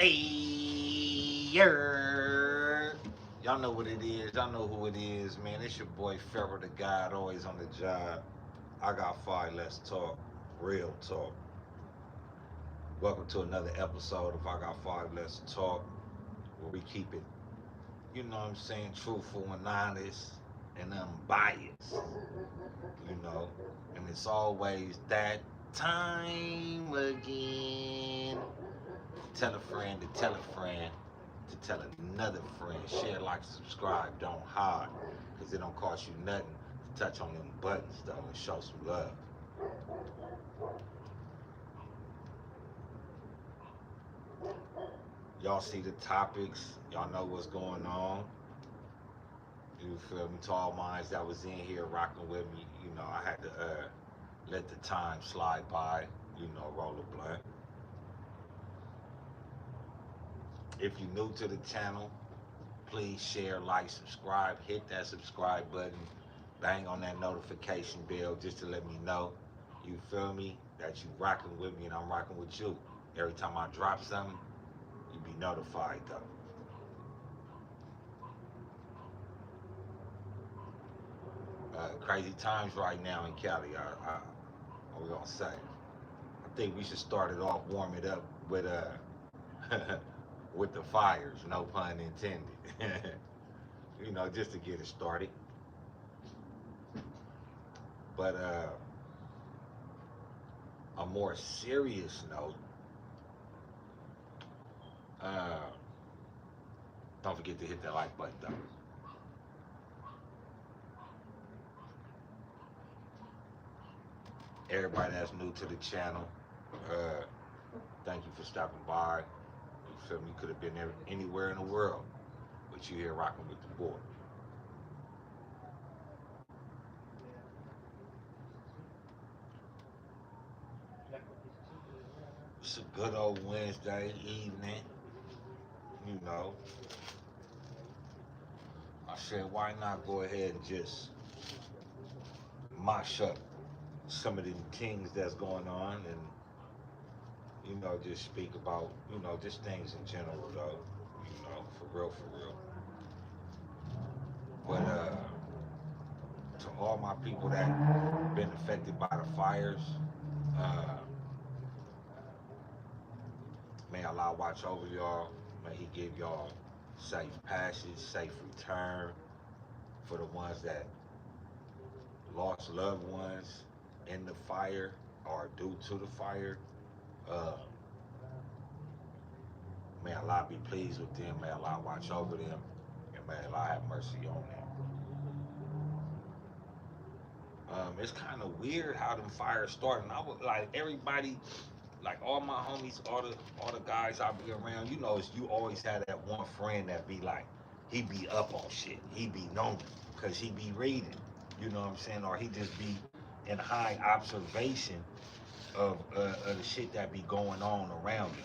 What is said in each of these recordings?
Yer. Y'all know what it is. Y'all know who it is, man. It's your boy Pharaoh the God, always on the job. I got five. Let's talk. Real talk. Welcome to another episode of I Got Five. Let's talk. Where we keep it, you know what I'm saying, truthful and honest and unbiased. You know, and it's always that time again. Tell a friend to tell a friend to tell another friend. Share, like, subscribe, don't hide. Because it don't cost you nothing to touch on them buttons, though, and show some love. Y'all see the topics. Y'all know what's going on. You feel me? To all minds that was in here rocking with me, you know, I had to let the time slide by, you know, roll a blunt. If you're new to the channel, please share, like, subscribe, hit that subscribe button, bang on that notification bell just to let me know, you feel me, that you rocking with me and I'm rocking with you. Every time I drop something, you be notified though. Crazy times right now in Cali. What we gonna say? I think we should start it off, warm it up with with the fires, no pun intended. You know, just to get it started. But a more serious note, uh, don't forget to hit that like button though. Everybody that's new to the channel, uh, thank you for stopping by. You feel me? You could have been anywhere in the world, but you here rocking with the boy. It's a good old Wednesday evening, you know. I said, why not go ahead and just mash up some of the things that's going on and, you know, just speak about, you know, just things in general, though, you know, for real, for real. But to all my people that been affected by the fires, uh, may Allah watch over y'all. May He give y'all safe passage, safe return for the ones that lost loved ones in the fire or due to the fire. Uh, may Allah be pleased with them. May Allah watch over them. And may Allah have mercy on them. It's kind of weird how them fires starting. I would like everybody, like all my homies, all the guys I be around. You know, it's, you always have that one friend that be like, he be up on shit. He be knowing because he be reading. You know what I'm saying? Or he just be in high observation of the shit that be going on around me.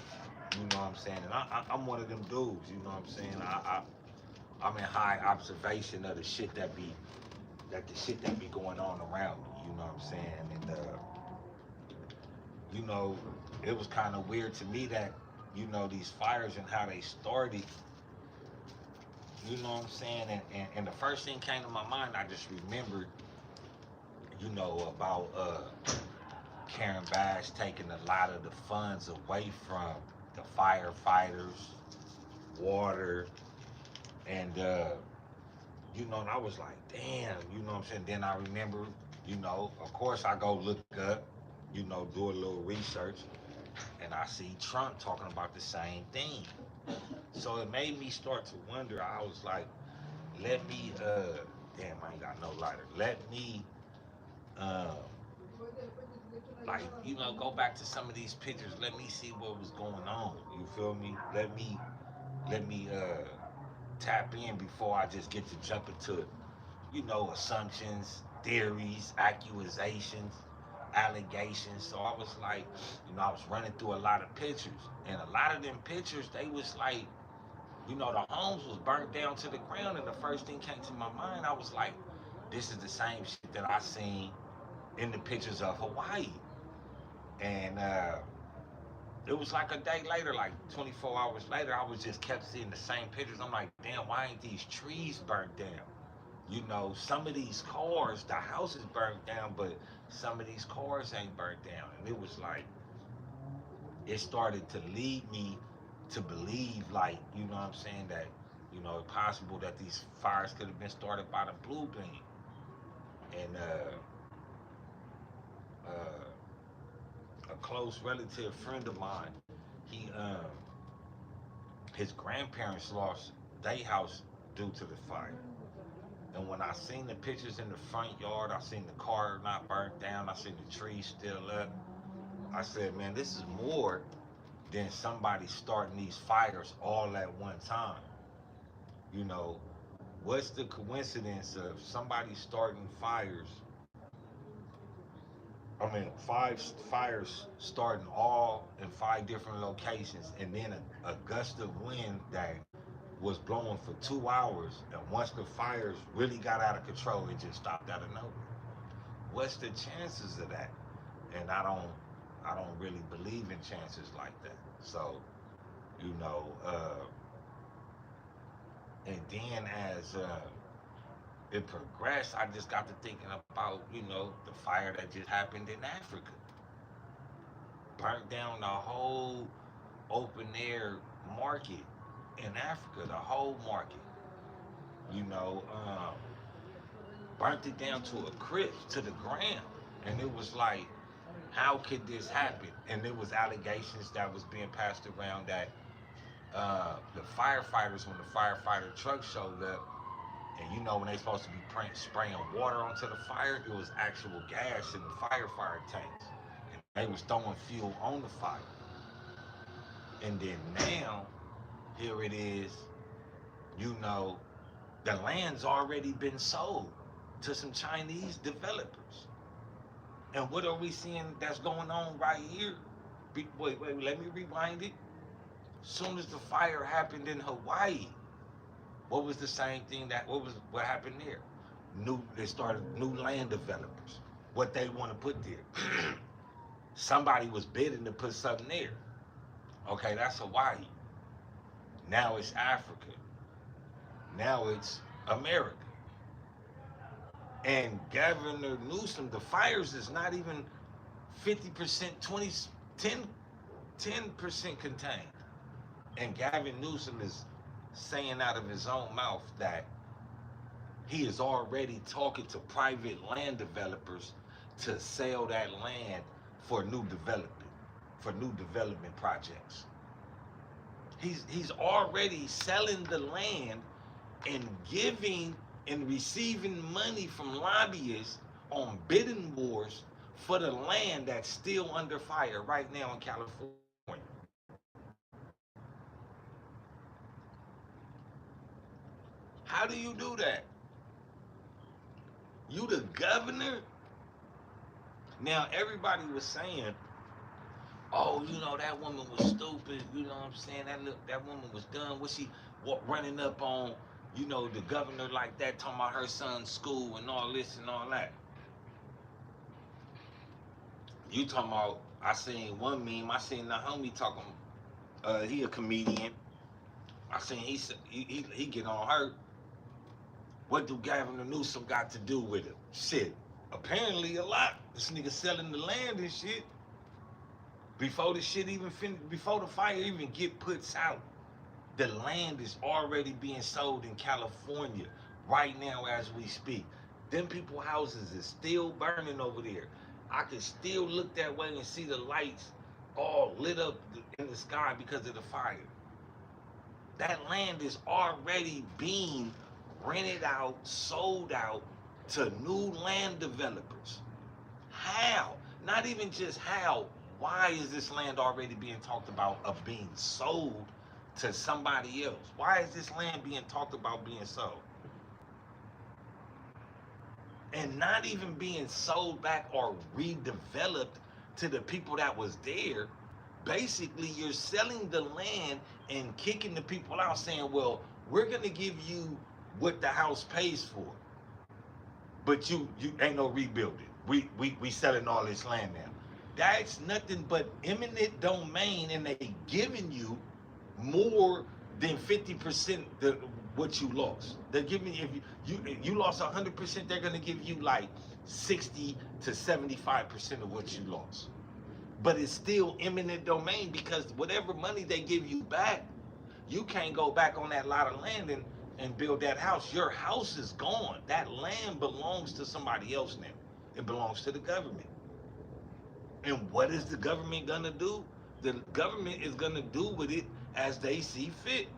You know what I'm saying? And I'm one of them dudes. You know what I'm saying? I'm in high observation of the shit that the shit that be going on around me. You know what I'm saying? And you know, it was kind of weird to me that, you know, these fires and how they started. You know what I'm saying? And the first thing came to my mind, I just remembered, you know, about Karen Bass taking a lot of the funds away from the firefighters, water, and you know, and I was like, damn, you know what I'm saying? Then I remember, you know, of course I go look up, you know, do a little research, and I see Trump talking about the same thing. So it made me start to wonder. I was like, let me, damn, I ain't got no lighter. Let me, um, like, you know, go back to some of these pictures. Let me see what was going on. You feel me? Let me tap in before I just get to jump into, you know, assumptions, theories, accusations, allegations. So I was like, you know, I was running through a lot of pictures, and a lot of them pictures, they was like, you know, the homes was burnt down to the ground, and the first thing came to my mind, I was like, this is the same shit that I seen in the pictures of Hawaii. And It was like a day later, like 24 hours later, I was just kept seeing the same pictures. I'm like, damn, why ain't these trees burnt down? You know, some of these cars, the house is burnt down, but some of these cars ain't burnt down. And it was like, it started to lead me to believe, like, you know what I'm saying, that, you know, it's possible that these fires could have been started by the blue beam. And a close relative friend of mine, he his grandparents lost their house due to the fire. And when I seen the pictures in the front yard, I seen the car not burnt down, I seen the trees still up. I said, man, this is more than somebody starting these fires all at one time. You know, what's the coincidence of somebody starting fires? I mean, five fires starting all in five different locations, and then a gust of wind that was blowing for 2 hours, and once the fires really got out of control, it just stopped out of nowhere. What's the chances of that? And I don't really believe in chances like that. So, you know, and then as it progressed, I just got to thinking about, you know, the fire that just happened in Africa, burnt down the whole open air market in Africa, the whole market. You know, burnt it down to a crisp, to the ground. And it was like, how could this happen? And there was allegations that was being passed around that the firefighters, when the firefighter truck showed up, and you know when they supposed to be spraying water onto the fire, it was actual gas in the firefighter tanks, and they was throwing fuel on the fire. And then now, here it is, you know, the land's already been sold to some Chinese developers. And what are we seeing that's going on right here? Wait, let me rewind it. Soon as the fire happened in Hawaii, what was the same thing what happened there? They started new land developers. What they want to put there. Somebody was bidding to put something there. Okay, that's Hawaii. Now it's Africa. Now it's America. And Governor Newsom, the fires is not even 50%, 20, 10% contained. And Gavin Newsom is saying out of his own mouth that he is already talking to private land developers to sell that land for new development, for new development projects. He's already selling the land and giving and receiving money from lobbyists on bidding wars for the land that's still under fire right now in California. How do you do that? You the governor? Now everybody was saying, oh, you know, that woman was stupid, you know what I'm saying? That woman was done. Was she running up on, you know, the governor like that, talking about her son's school and all this and all that? You talking about, I seen one meme, I seen the homie talking, he a comedian. I seen he get on her. What do Gavin Newsom got to do with it? Shit, apparently a lot. This nigga selling the land and shit. Before the shit even before the fire even get put out, the land is already being sold in California right now as we speak. Them people houses is still burning over there. I can still look that way and see the lights all lit up in the sky because of the fire. That land is already being rented out, sold out to new land developers. How? Not even just how. Why is this land already being talked about of being sold to somebody else? Why is this land being talked about being sold? And not even being sold back or redeveloped to the people that was there. Basically, you're selling the land and kicking the people out saying, well, we're going to give you what the house pays for. But you ain't no rebuilding. We selling all this land now. That's nothing but eminent domain, and they giving you more than 50% the what you lost. They're giving you, if you lost 100%, they're gonna give you like 60 to 75% of what you lost. But it's still eminent domain because whatever money they give you back, you can't go back on that lot of land and build that house. Your house is gone. That land belongs to somebody else now. It belongs to the government. And what is the government gonna do? The government is gonna do with it as they see fit.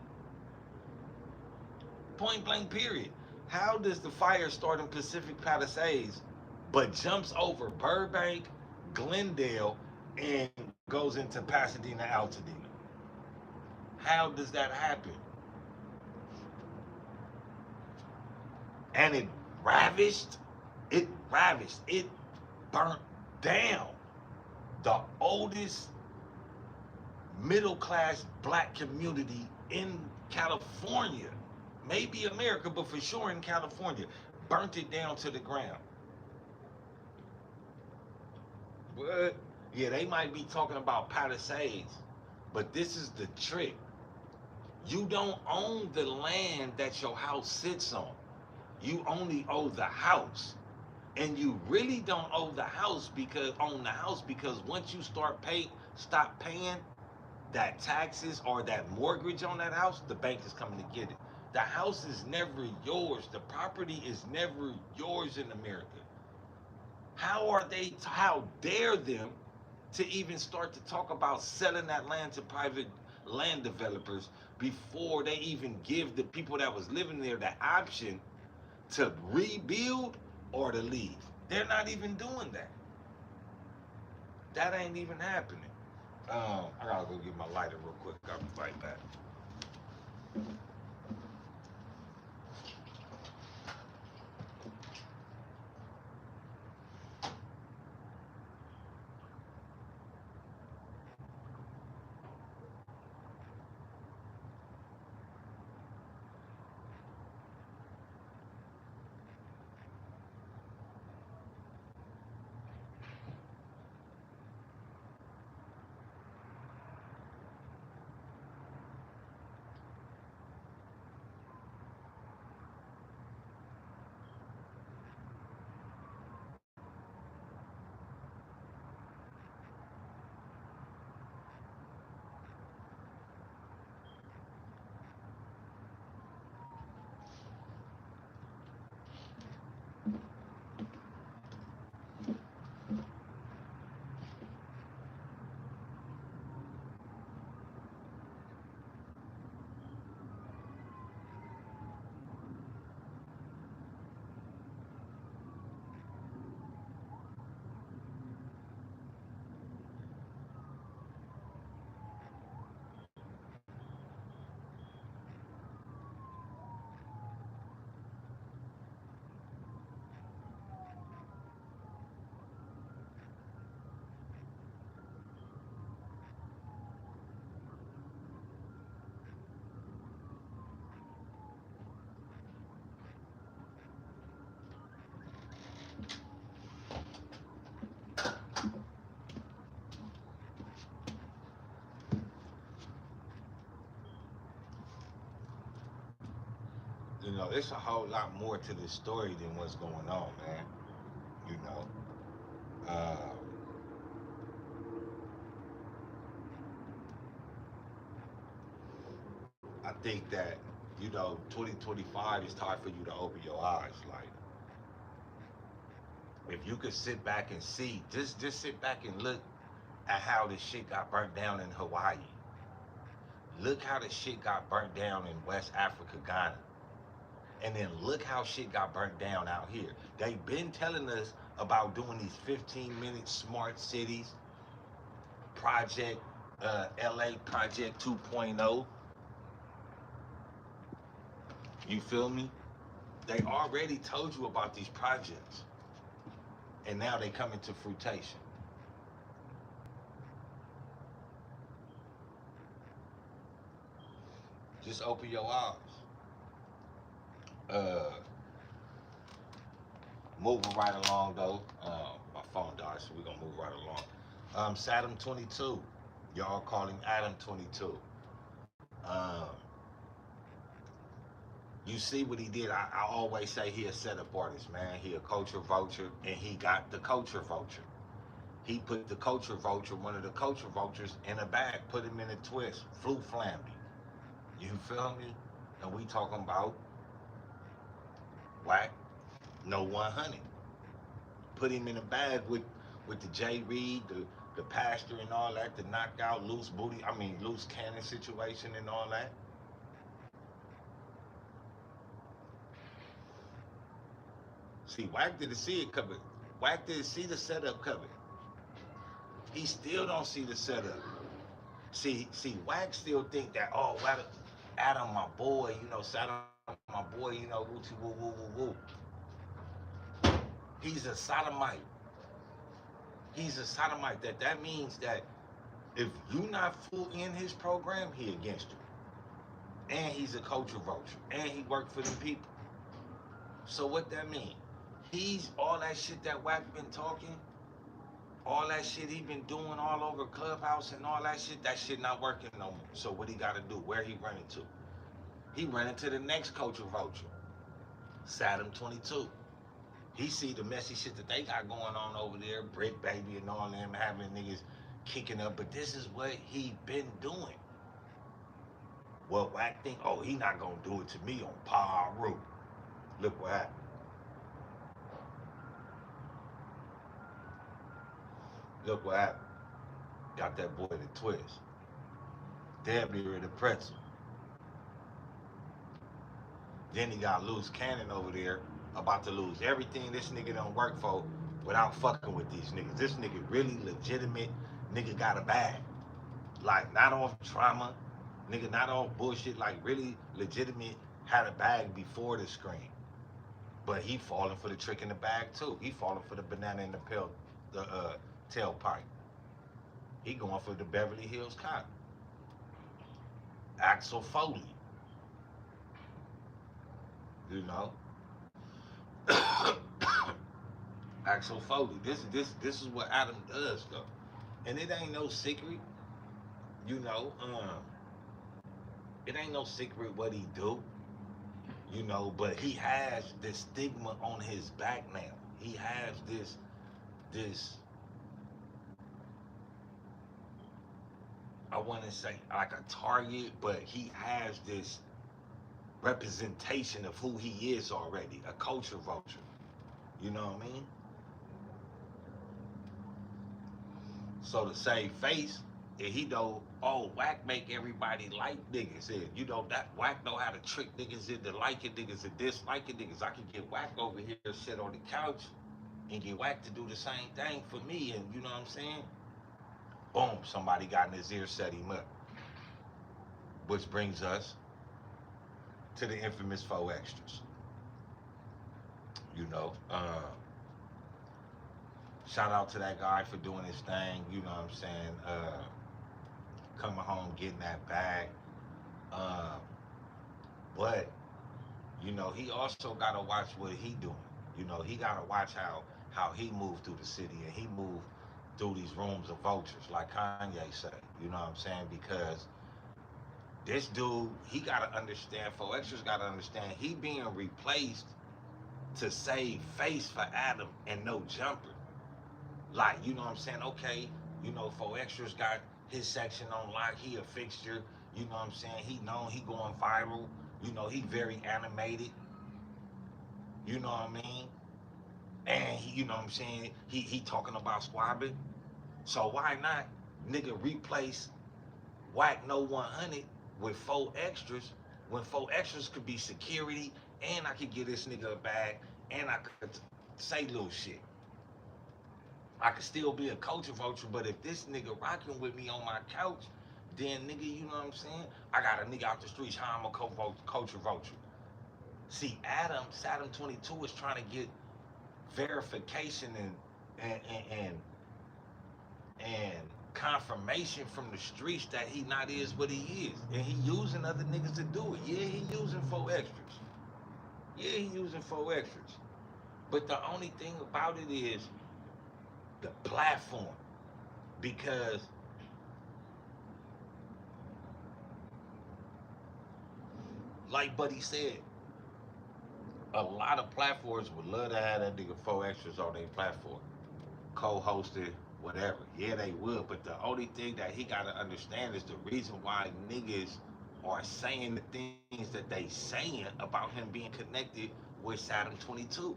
Point blank period. How does the fire start in Pacific Palisades but jumps over Burbank, Glendale, and goes into Pasadena, Altadena? How does that happen? And ravished, it burnt down the oldest middle class black community in California, maybe America, but for sure in California, burnt it down to the ground. What? Yeah, they might be talking about Palisades, but this is the trick. You don't own the land that your house sits on. You only owe the house. And you really don't own the house because once you stop paying that taxes or that mortgage on that house, the bank is coming to get it. The house is never yours. The property is never yours in America. How dare them to even start to talk about selling that land to private land developers before they even give the people that was living there the option to rebuild or to leave. They're not even doing that. That ain't even happening. I gotta go get my lighter real quick. I'll be right back. You know, it's a whole lot more to this story than what's going on, man. You know, uh, I think that 2025 is time for you to open your eyes. Like, if you could sit back and see, just sit back and look at how this shit got burnt down in Hawaii. Look how the shit got burnt down in West Africa, Ghana. And then look how shit got burnt down out here. They've been telling us about doing these 15-minute smart cities project, LA Project 2.0. You feel me? They already told you about these projects, and now they come into fruition. Just open your eyes. Uh, Moving right along though. My phone died, so we're gonna move right along. Sadam22. Y'all call him Adam 22. Um, you see what he did. I always say he a setup artist, man. He a culture vulture, and he got the culture vulture. He put the culture vulture, one of the culture vultures, in a bag, put him in a twist, flu flammed him. You feel me? And we talking about whack, no 100. Put him in a bag with the J. Reed, the pastor and all that, the knockout, loose booty, loose cannon situation and all that. See, Wack didn't see it covered. Wack didn't see the setup covered. He still don't see the setup. Wack still think that, oh, Adam, my boy, Saddam, my boy, woochie woo woo woo woo. He's a sodomite. He's a sodomite. That means that if you not full in his program, he against you. And he's a culture vulture. And he worked for them people. So what that mean? He's all that shit that Wack been talking, all that shit he been doing all over Clubhouse and all that shit not working no more. So what he gotta do? Where he running to? He running to the next culture vulture, Sadam22. He see the messy shit that they got going on over there, Brick Baby and all them having niggas kicking up. But this is what he been doing. Well, Wack think, oh, he not gonna do it to me on Paru. Look what happened. Look what happened. Got that boy the twist. Damn near the pretzel. Then he got loose cannon over there, about to lose everything this nigga don't work for without fucking with these niggas. This nigga really legitimate. Nigga got a bag. Like, not off trauma. Nigga not off bullshit. Like, really legitimate, had a bag before the screen. But he falling for the trick in the bag too. He falling for the banana in the tailpipe. He going for the Beverly Hills Cop. Axel Foley. You know? Axel Foley. This is what Adam does though. And it ain't no secret, you know, it ain't no secret what he do, but he has this stigma on his back now. He has this I wanna say like a target, but he has this representation of who he is already, a culture vulture. You know what I mean? So to save face, and he know, oh, Wack make everybody like niggas. And that Wack know how to trick niggas into liking niggas and disliking niggas. I can get Wack over here, sit on the couch, and get Wack to do the same thing for me. And you know what I'm saying? Boom, somebody got in his ear, set him up. Which brings us to the infamous 4Xtras. You know, shout out to that guy for doing his thing. You know what I'm saying? Coming home, getting that bag. Um, but he also gotta watch what he doing. He gotta watch how he moved through the city and he moved through these rooms of vultures, like Kanye said. You know what I'm saying? Because this dude, he gotta understand. 4Xtras gotta understand. He being replaced to save face for Adam and no jumper. Like, you know what I'm saying? Okay, 4Xtras got his section on lock. He a fixture. You know what I'm saying? He known, he going viral. He very animated. You know what I mean? And he, you know what I'm saying? He talking about squabbing. So why not, nigga, replace Whack No 100 with 4Xtras when 4Xtras could be security and I could get this nigga a bag and I could say little shit. I could still be a culture vulture, but if this nigga rocking with me on my couch, then nigga, you know what I'm saying? I got a nigga out the streets, how I'm a culture vulture. See, Sadam22 is trying to get verification and and, and and confirmation from the streets that he not is what he is. And he using other niggas to do it. Yeah, he using 4Xtras. Yeah, he using 4Xtras. But the only thing about it is the platform. because like Buddy said, a lot of platforms would love to have that nigga 4Xtras on their platform, co-hosted, whatever. Yeah, they would, but the only thing that he gotta understand is the reason why niggas are saying the things that they saying about him being connected with Sadam 22.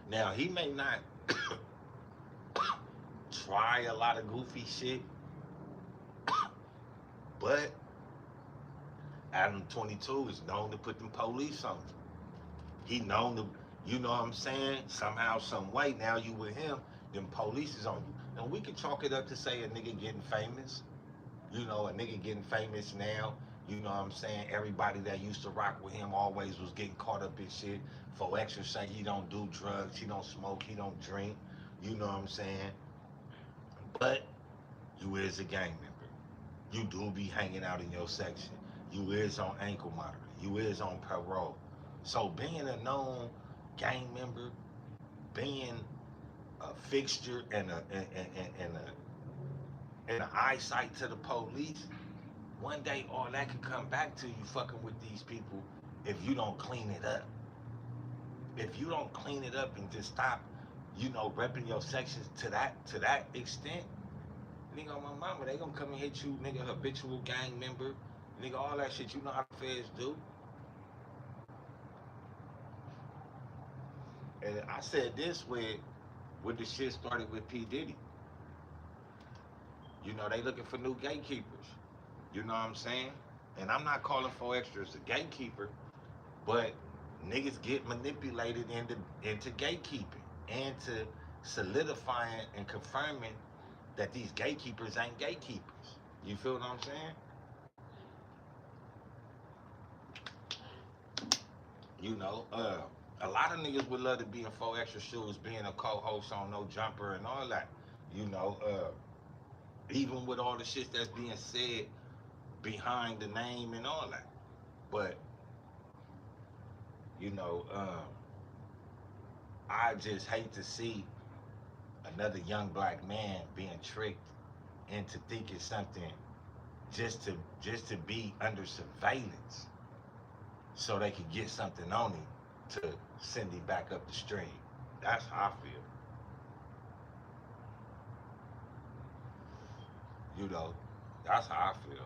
Now he may not try a lot of goofy shit, but Adam 22 is known to put them police on you. He known to, you know what I'm saying? Somehow, some way, now you with him, them police is on you. And we can chalk it up to say a nigga getting famous. You know, a nigga getting famous now. You know what I'm saying? Everybody that used to rock with him always was getting caught up in shit. For extra say he don't do drugs, he don't smoke, he don't drink. You know what I'm saying? But you is a gang member. You do be hanging out in your section. You is on ankle monitor. You is on parole. So being a known gang member, being a fixture and an eyesight to the police, one day all that could come back to you fucking with these people if you don't clean it up. If you don't clean it up and just stop, repping your sections to that extent, nigga on my mama, they gonna come and hit you, nigga, habitual gang member, nigga, all that shit. You know how the feds do. And I said this with the shit started with P Diddy. They looking for new gatekeepers. You know what I'm saying? And I'm not calling 4Xtras a gatekeeper, but niggas get manipulated into gatekeeping and to solidifying and confirming that these gatekeepers ain't gatekeepers. You feel what I'm saying? You know, a lot of niggas would love to be in 4Xtra shoes, being a co-host on No Jumper and all that. You know, even with all the shit that's being said behind the name and all that. But you know, I just hate to see another young black man being tricked into thinking something just to be under surveillance so they could get something on him to send him back up the stream. That's how I feel. You know, that's how I feel.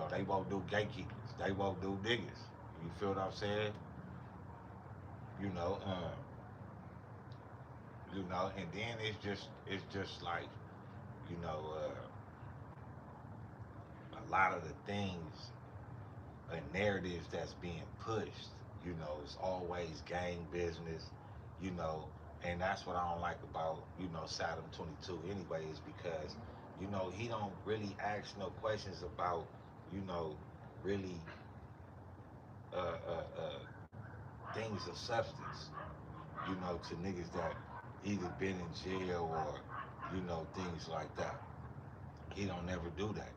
They won't do gatekeepers. They won't do niggas. You feel what I'm saying? You know, and then it's just like, you know, a lot of the things and narratives that's being pushed, is always gang business, you know, and that's what I don't like about, Saddam 22 anyway, is because, he don't really ask no questions about, you know, really things of substance, to niggas that either been in jail or, things like that. He don't never do that.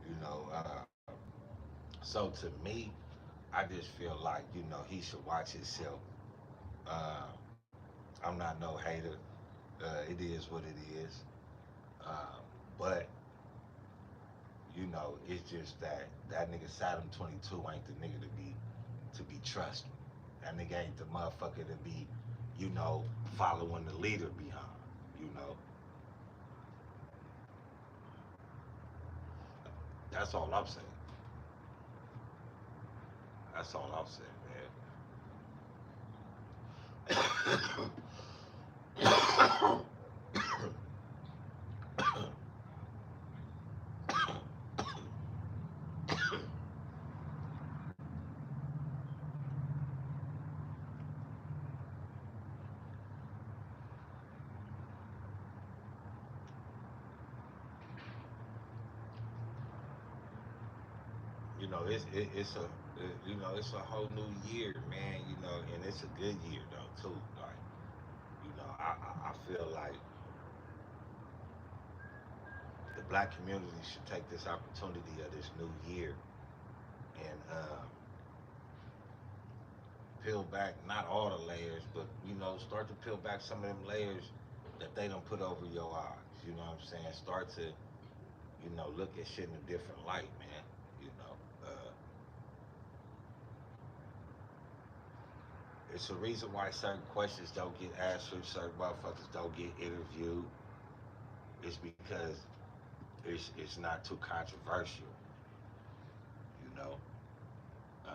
You know, so to me, I just feel like, he should watch himself. Uh, I'm not no hater. It is what it is. Uh, but it's just that nigga Saddam 22 ain't the nigga to be trusted. That nigga ain't the motherfucker to be, following the leader behind. You know, that's all I'm saying. That's all I'm saying, man. It's a whole new year, man. And it's a good year though too. Like, I feel like black community should take this opportunity of this new year and peel back not all the layers, but start to peel back some of them layers that they don't put over your eyes. You know what I'm saying? Start to look at shit in a different light, man. You know, it's a reason why certain questions don't get answered, certain motherfuckers don't get interviewed. It's because it's not too controversial. You know, uh,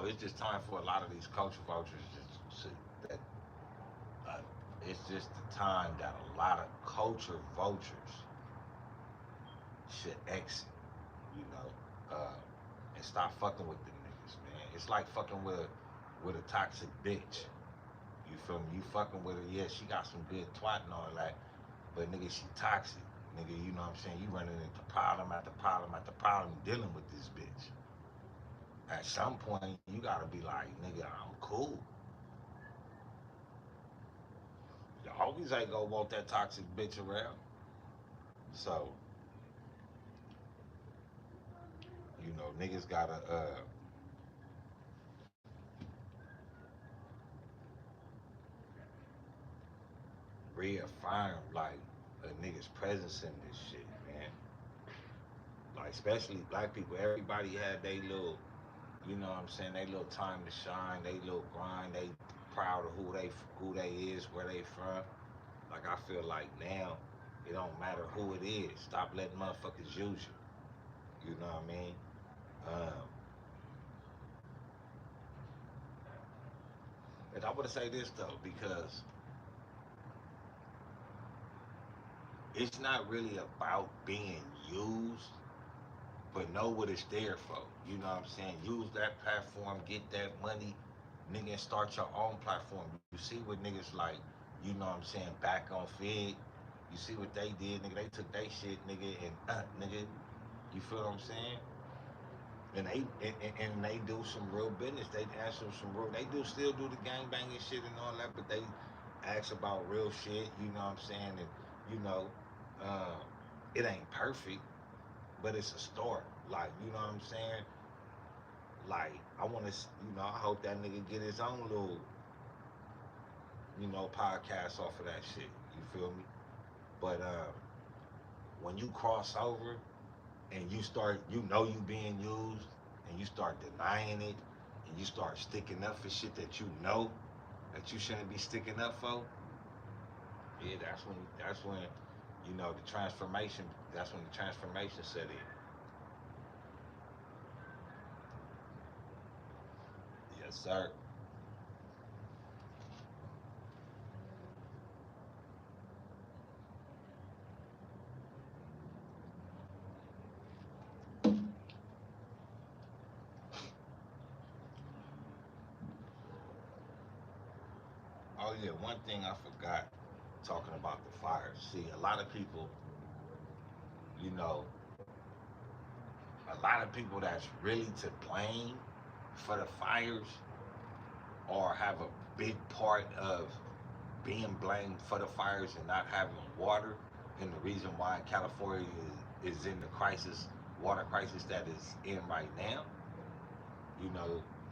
it's just time for a lot of these culture vultures that uh, it's just the time that a lot of culture vultures should exit. You know, and stop fucking with them niggas, man. It's like fucking with a toxic bitch. You feel me? You fucking with her, yeah, she got some good twat and all that, but nigga, she toxic. Nigga, you know what I'm saying? You running into problem after problem after problem dealing with this bitch. At some point, you gotta be like, nigga, I'm cool. You always ain't gonna want that toxic bitch around. So, niggas gotta reaffirm like a nigga's presence in this shit, man. Like especially black people, everybody had they little, what I'm saying, they little time to shine, they little grind, they proud of who they is, where they from. Like I feel like now it don't matter who it is. Stop letting motherfuckers use you. You know what I mean? Um, and I want to say this though because it's not really about being used, but know what it's there for. You know what I'm saying? Use that platform, get that money, nigga, and start your own platform. You see what niggas like, what I'm saying, back on Fed. You see what they did, nigga. They took they shit, nigga, and nigga, you feel what I'm saying? And they do some real business. They answer some real. They do still do the gang banging shit and all that, but they ask about real shit. You know what I'm saying? And you know, uh, it ain't perfect, but it's a start. Like you know what I'm saying? Like I want to, I hope that nigga get his own little, podcast off of that shit. You feel me? But when you cross over and you start, you being used, and you start denying it, and you start sticking up for shit that you know that you shouldn't be sticking up for, yeah, that's when the transformation. That's when the transformation set in. Yes, sir. Oh yeah, one thing I forgot talking about the fires. See, a lot of people, you know, a lot of people that's really to blame for the fires or have a big part of being blamed for the fires and not having water, and the reason why California is in the water crisis that is in right now.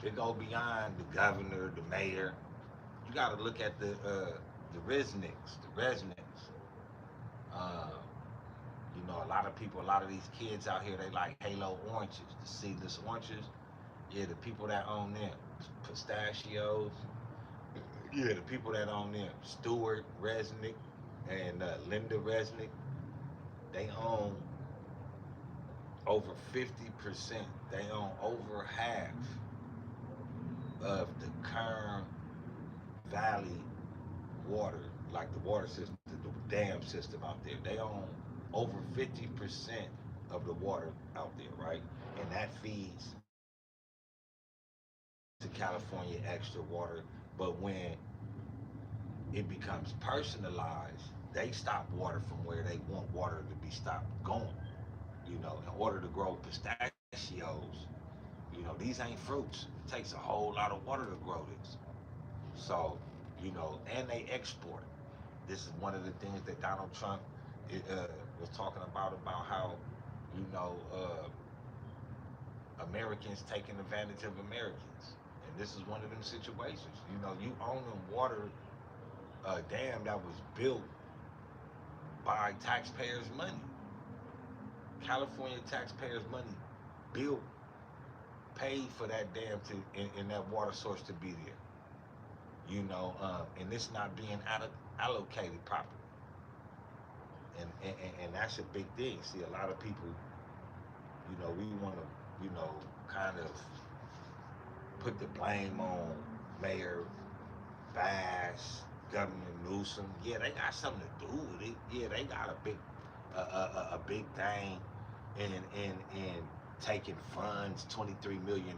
It go beyond the governor, the mayor. You got to look at the residents. Uh, a lot of people, a lot of these kids out here, they like Halo oranges, the seedless oranges. Yeah, the people that own them, pistachios. Yeah, the people that own them, Stuart Resnick and Linda Resnick, they own over 50%. They own over half of the Kern Valley water, like the water system, the dam system out there. They own over 50% of the water out there, right? And that feeds to California extra water. But when it becomes personalized, they stop water from where they want water to be stopped going. In order to grow pistachios, these ain't fruits. It takes a whole lot of water to grow this. So, you know, and they export. This is one of the things that Donald Trump was talking about how, you know, Americans taking advantage of Americans. And this is one of them situations. You know, you own a water dam that was built by taxpayers' money. California taxpayers' money built, paid for that dam and that water source to be there. You know, and it's not being allocated properly. And that's a big thing. See, a lot of people, you know, we want to, you know, kind of put the blame on Mayor Bass, Governor Newsom. Yeah, they got something to do with it. Yeah, they got a big thing in taking funds, $23 million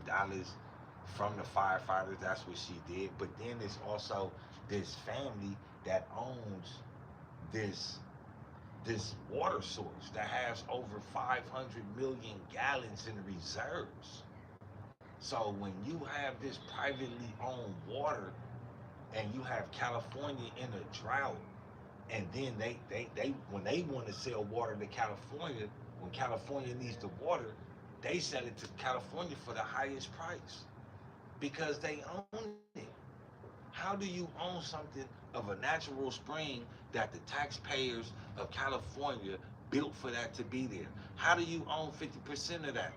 from the firefighters. That's what she did. But then it's also this family that owns this this water source that has over 500 million gallons in reserves. So when you have this privately owned water and you have California in a drought, and then they when they want to sell water to California, when California needs the water, they sell it to California for the highest price because they own it. How do you own something of a natural spring that the taxpayers of California built for that to be there? How do you own 50% of that?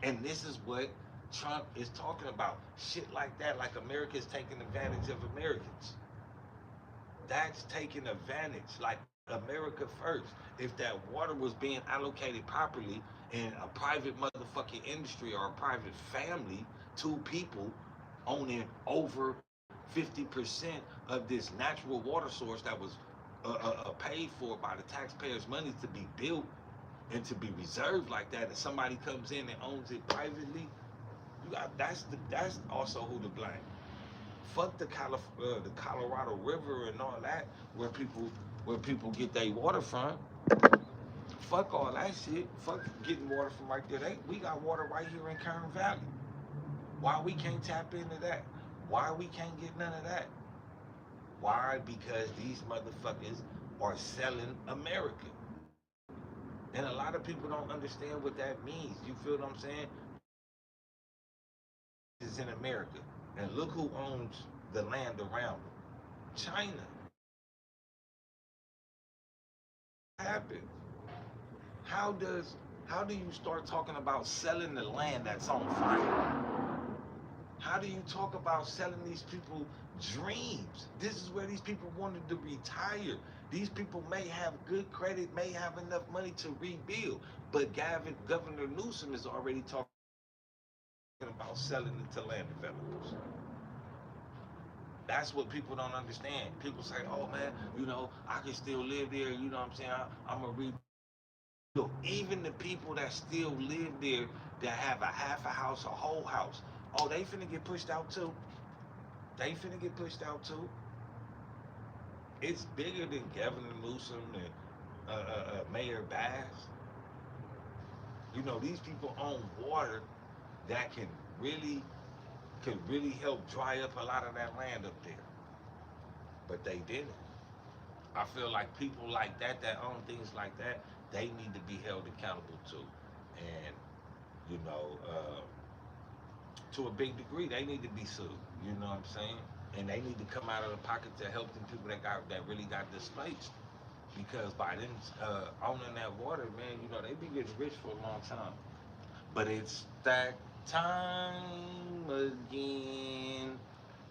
And this is what Trump is talking about. Shit like that, like America's taking advantage of Americans. That's taking advantage, like America first. If that water was being allocated properly in a private motherfucking industry or a private family, two people owning over 50% of this natural water source that was paid for by the taxpayers' money to be built and to be reserved like that, and somebody comes in and owns it privately, you got that's also who to blame. Fuck the Colorado River and all that, where people get their water from. Fuck all that shit. Fuck getting water from right there. We got water right here in Kern Valley. Why we can't tap into that? Why we can't get none of that? Why? Because these motherfuckers are selling America. And a lot of people don't understand what that means. You feel what I'm saying? It's in America. And look who owns the land around it. China. How does that happen? How does how do you start talking about selling the land that's on fire? How do you talk about selling these people dreams? This is where these people wanted to retire. These people may have good credit, may have enough money to rebuild, but Governor Newsom is already talking about selling it to land developers. That's what people don't understand. People say, "Oh man, I can still live there. You know what I'm saying? I'm gonna rebuild." Even the people that still live there, that have a half a house, a whole house, oh, they finna get pushed out too. They finna get pushed out too. It's bigger than Governor Newsom and Mayor Bass. These people own water that really could really help dry up a lot of that land up there, but they didn't. I feel like people like that own things like that, they need to be held accountable too. And you know, to a big degree, they need to be sued. You know what I'm saying? And they need to come out of the pocket to help them people that really got displaced. Because by them owning that water, man, they be getting rich for a long time. But it's that time again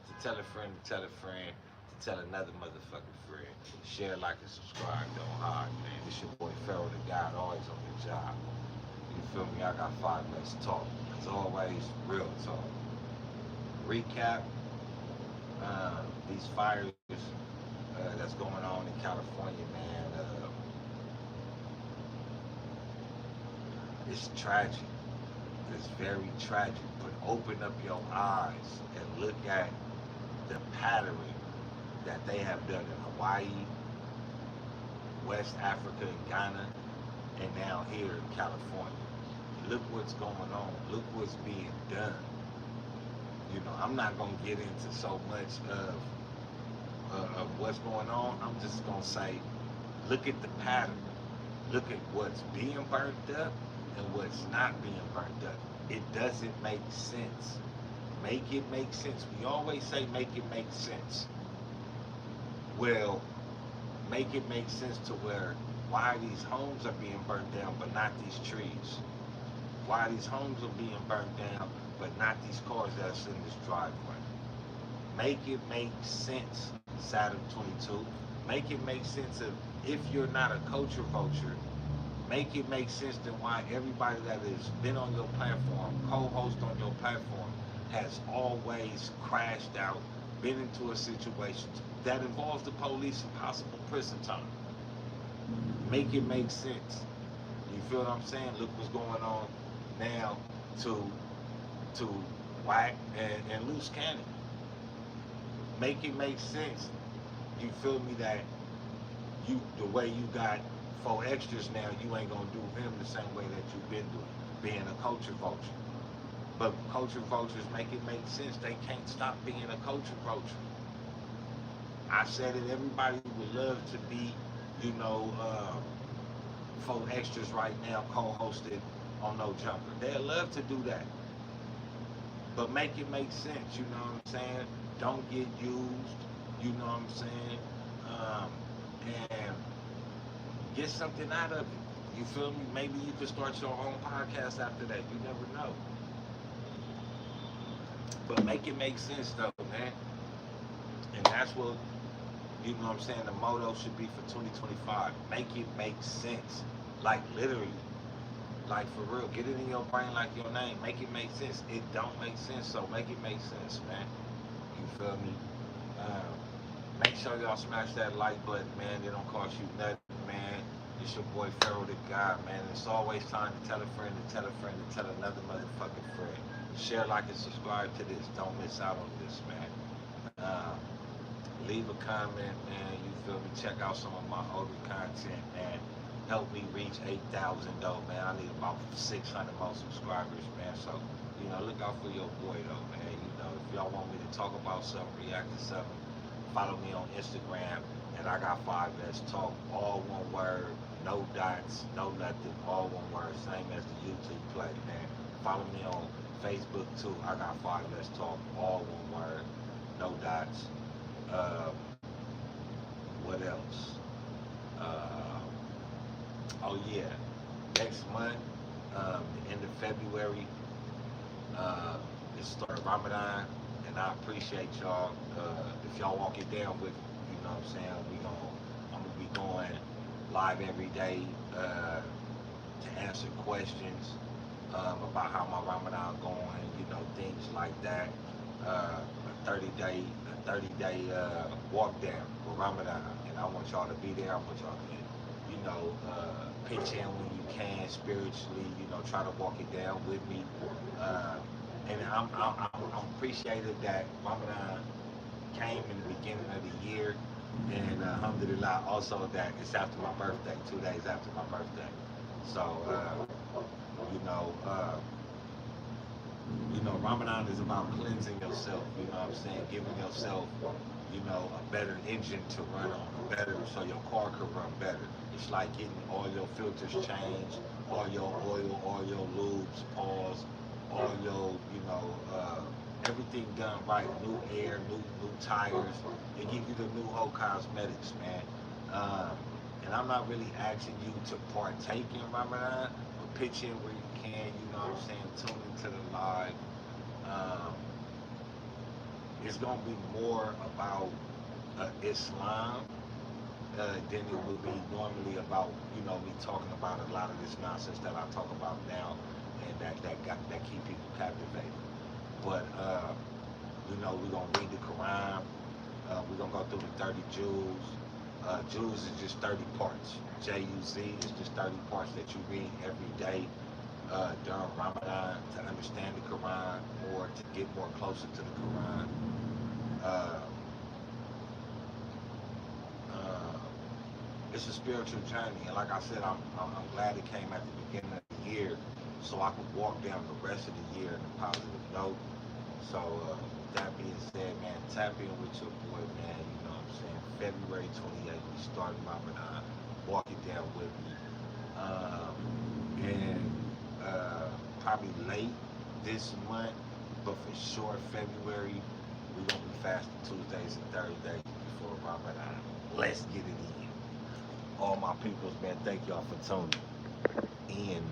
to tell a friend to tell a friend to tell another motherfucking friend. Share, like, and subscribe. Don't hide, man. This your boy Pharaoh the God, always on the job. You feel me? I got 5 minutes to talk. As always, real talk. Recap, these fires that's going on in California, man. It's tragic. It's very tragic. But open up your eyes and look at the pattern that they have done in Hawaii, West Africa, and Ghana, and now here in California. Look what's going on. Look what's being done. I'm not gonna get into so much of of what's going on, I'm just gonna say, look at the pattern. Look at what's being burnt up and what's not being burnt up. It doesn't make sense. Make it make sense. We always say make it make sense. Well, make it make sense to where why these homes are being burnt down but not these trees. Why these homes are being burnt down but not these cars that's in this driveway. Make it make sense, Sadam22. Make it make sense of if you're not a culture vulture, make it make sense then why everybody that has been on your platform, co-host on your platform, has always crashed out, been into a situation that involves the police and possible prison time. Make it make sense. You feel what I'm saying? Look what's going on now to to Whack and Loose Cannon. Make it make sense. You feel me that you the way you got 4Xtras now, you ain't gonna do him the same way that you've been doing, being a culture vulture. But culture vultures make it make sense. They can't stop being a culture vulture. I said it. Everybody would love to be, you know, 4Xtras right now co-hosted on No Jumper. They'd love to do that, but make it make sense. You know what I'm saying? Don't get used. You know what I'm saying? Um, and get something out of it. You feel me? Maybe you could start your own podcast after that. You never know. But make it make sense though, man. And that's what you know what I'm saying, the motto should be for 2025. Make it make sense. Like literally. Like for real. Get it in your brain like your name. Make it make sense. It don't make sense, so make it make sense, man. You feel me? Um, Make sure y'all smash that like button, man. It don't cost you nothing, man. It's your boy Pharaoh the God, man. It's always time to tell a friend to tell a friend to tell another motherfucking friend. Share, like, and subscribe to this. Don't miss out on this, man. Leave a comment, man. You feel me? Check out some of my older content, man. Help me reach 8,000 though, man. I need about 600 more subscribers, man. So, you know, look out for your boy though, man. You know, if y'all want me to talk about something, react to something, follow me on Instagram, and I got 5S Talk, all one word, no dots, no nothing, all one word, same as the YouTube play, man. Follow me on Facebook too. I got 5S Talk, all one word, no dots. Um, what else? Um, oh yeah, next month, the end of February, uh, it started Ramadan, and I appreciate y'all. If y'all walk it down with me, you know what I'm saying? I'm gonna be going live every day to answer questions about how my Ramadan going, you know, things like that. A 30-day walk down for Ramadan, and I want y'all to be there. I want y'all to, you know, pitch in when you can spiritually. You know, try to walk it down with me. Uh, and I'm appreciative that Ramadan came in the beginning of the year, and alhamdulillah also that it's after my birthday, 2 days after my birthday. So you know, Ramadan is about cleansing yourself. You know what I'm saying? Giving yourself, you know, a better engine to run on, a better so your car can run better. It's like getting all your filters changed, all your oil, all your lubes, pause, all your, you know, everything done right. New air, new tires. They give you the new whole cosmetics, man. Um, and I'm not really asking you to partake in Ramadan, but pitch in where you can. You know what I'm saying? Tune into the live. Um, it's gonna be more about Islam than it will be normally about me talking about a lot of this nonsense that I talk about now, and that keep people captivated. But we're gonna read the Quran. We're gonna go through the 30 Jews. Jews is just 30 parts. Juz is just 30 parts that you read every day during Ramadan to understand the Quran or to get more closer to the Quran. Uh, uh, it's a spiritual journey, and like I said, I'm glad it came at the beginning of the year, so I could walk down the rest of the year in a positive note. So with that being said, man, tap in with your boy, man. You know what I'm saying? February 28th, we started Ramadan. Walk it down with me. And probably late this month, but for sure February, we're gonna be fasting Tuesdays and Thursdays before Ramadan. Let's get it in. All my peoples, man, thank y'all for tuning in.